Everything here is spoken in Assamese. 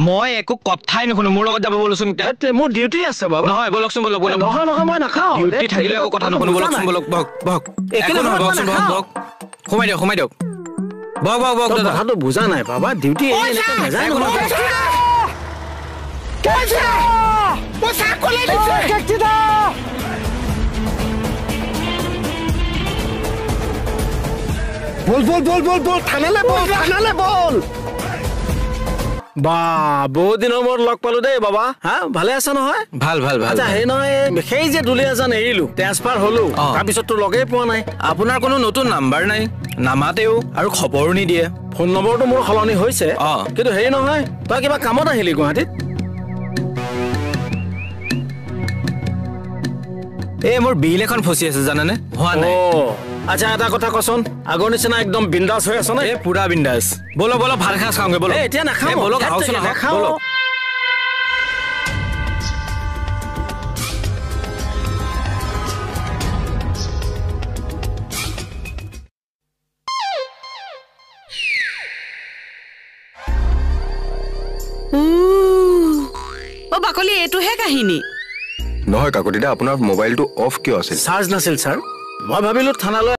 মই একো কথাই নুশুনো মোৰ লগত যাব বলচোন মোৰ ডিউটি আছে বাবা নহয় বলকচোন বলক বলক নহয় নহয় মই নাখাওঁ ডিউটি থাকিলে একো কথা নুশুনো বলকচোন বলক বক বক একো নহয় বকচোন বক বক সোমাই দিয়ক বক বক বক দাদা কথাটো বুজা নাই বাবা ডিউটি এনেকৈ নাযায় নহয় বল বল বল বল বল থানালে বল বা বহুত দিনৰ মূৰত লগ পালো দেই বাবা হা ভালে আছে নহয় ভাল ভাল ভাল আচ্ছা সেই নহয় সেই যে দুলীয়াজান এৰিলো ট্ৰেন্সফাৰ হলো তাৰপিছত তো লগেই পোৱা নাই আপোনাৰ কোনো নতুন নাম্বাৰ নাই নামাতেও আৰু খবৰো নিদিয়ে ফোন নম্বৰটো মোৰ সলনি হৈছে কিন্তু হেৰি নহয় তই কিবা কামত আহিলি গুৱাহাটীত এই মোৰ বিল এখন ফচি আছে জানানে হোৱা নাই আচ্ছা এটা কথা কচোন আগৰ নিচিনা একদম বিন্দাস হৈ আছে না এই পুৰা বিন্দাস বলো বলো ভাত খাস খাওঁগে বলো এতিয়া নাখাওঁ বলো খাওঁচোন বলো বাকলি এইটোহে কাহিনী নহয় কাকতিদা আপোনাৰ মোবাইলটো অফ কিয় আছিল চাৰ্জ নাছিল ছাৰ মই ভাবিলো থানালৈ